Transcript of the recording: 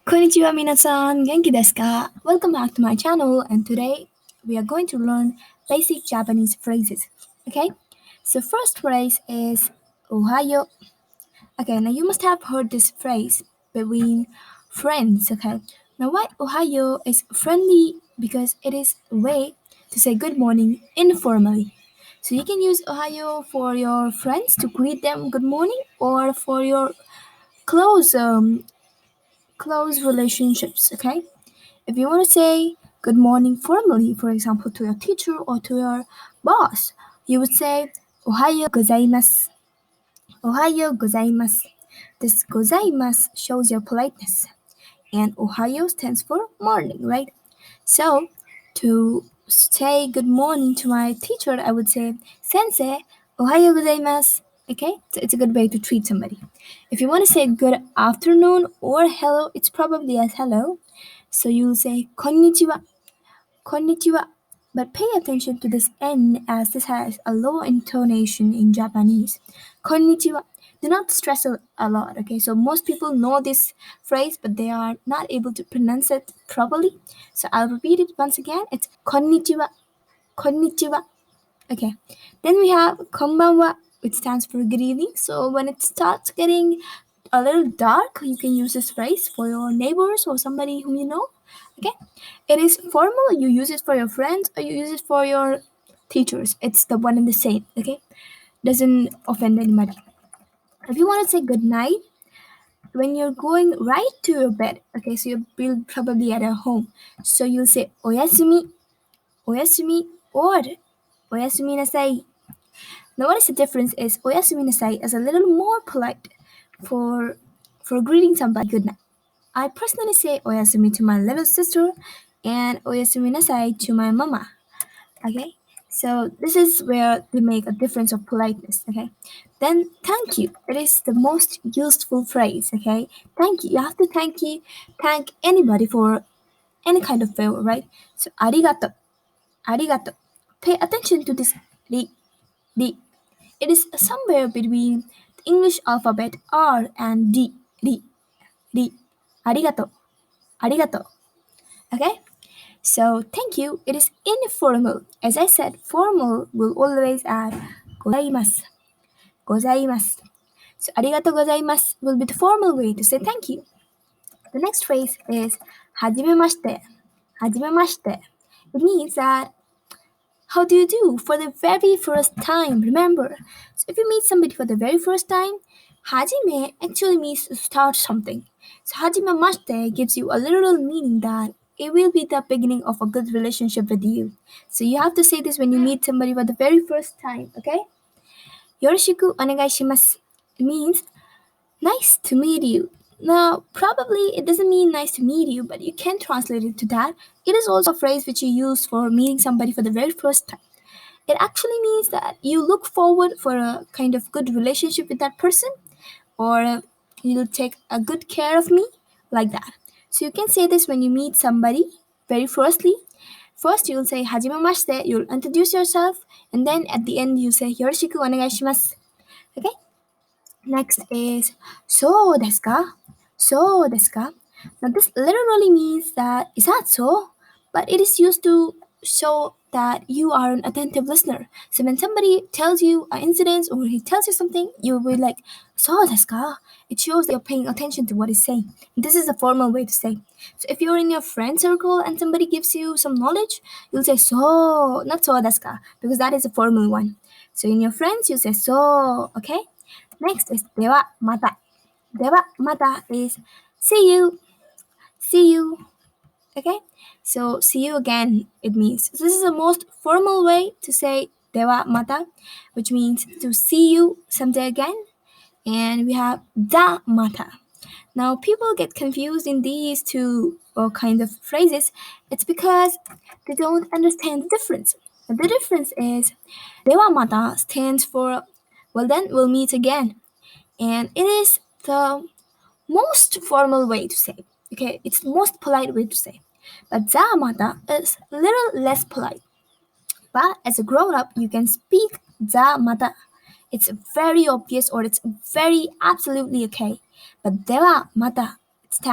Konnichiwa minasan, genki desu ka? Welcome back to my channel, and today we are going to learn basic Japanese phrases. Okay, so first phrase is Ohayo. Okay, now you must have heard this phrase between friends. Okay, now why Ohayo is friendly because it is a way to say good morning informally. So you can use Ohayo for your friends to greet them good morning, or for your close close relationships. Okay, if you want to say good morning formally, for example, to your teacher or to your boss, you would say Ohayo gozaimasu. Ohayo gozaimasu. This gozaimasu shows your politeness, and Ohayo stands for morning, right? So, to say good morning to my teacher, I would say Sensei, Ohayo gozaimasu. Okay, so it's a good way to treat somebody. If you want to say good afternoon or hello, it's probably as hello. So you'll say konnichiwa, konnichiwa. But pay attention to this N, as this has a low intonation in Japanese. Konnichiwa. Do not stress a lot, okay? So most people know this phrase, but they are not able to pronounce it properly. So I'll repeat it once again. It's konnichiwa, konnichiwa. Okay. Then we have konbanwa, which stands for good evening. So when it starts getting a little dark, you can use this phrase for your neighbors or somebody whom you know. Okay. It is formal. You use it for your friends or you use it for your teachers. It's the one and the same. Okay. Doesn't offend anybody. If you want to say good night, when you're going right to your bed, okay, so you're probably at a home. So you'll say oyasumi, oyasumi, or oyasumi nasai. Now, what is the difference is oyasumi nasai is a little more polite for for greeting somebody good night. I personally say oyasumi to my little sister and oyasumi nasai to my mama. Okay, so this is where we make a difference of politeness. Okay, then thank you. It is the most useful phrase. Okay, thank you. You have to thank anybody for any kind of favor, right? So arigato, arigato. Pay attention to this ri. It is somewhere between the English alphabet R and D. Ri, ri. Arigato, arigato. Okay? So, thank you. It is informal. As I said, formal will always add gozaimasu. Gozaimasu. So, arigato gozaimasu will be the formal way to say thank you. The next phrase is hajimemashite. Hajimemashite. It means that how do you do for the very first time? Remember, so if you meet somebody for the very first time, hajime actually means to start something. So hajime mashite gives you a literal meaning that it will be the beginning of a good relationship with you. So you have to say this when you meet somebody for the very first time, okay? Yoroshiku onegai shimasu. It means nice to meet you. Now, probably it doesn't mean nice to meet you, but you can translate it to that. It is also a phrase which you use for meeting somebody for the very first time. It actually means that you look forward for a kind of good relationship with that person, or you'll take a good care of me, like that. So you can say this when you meet somebody very firstly. First you'll say hajimemashite, you'll introduce yourself, and then at the end you say yoroshiku onegai shimasu. Okay? Next is so desu ka? So desu ka? Now this literally means that is that so? But it is used to show that you are an attentive listener. So when somebody tells you an incident or he tells you something, you will be like, so desu ka? It shows that you're paying attention to what he's saying. This is a formal way to say. So if you're in your friend circle and somebody gives you some knowledge, you'll say so, not so desu ka, because that is a formal one. So in your friends, you say so, okay? Next is ではまた。ではまた is see you, see you. Okay? So see you again, it means. So this is the most formal way to say ではまた, which means to see you someday again. And we have だまた. Now people get confused in these two kind of phrases. It's because they don't understand the difference. And the difference is ではまた stands for well then we'll meet again. And it is the most formal way to say. Okay, it's the most polite way to say. But zamata is a little less polite. But as a grown up, you can speak zamata. It's very obvious or it's very absolutely okay. But dewa mata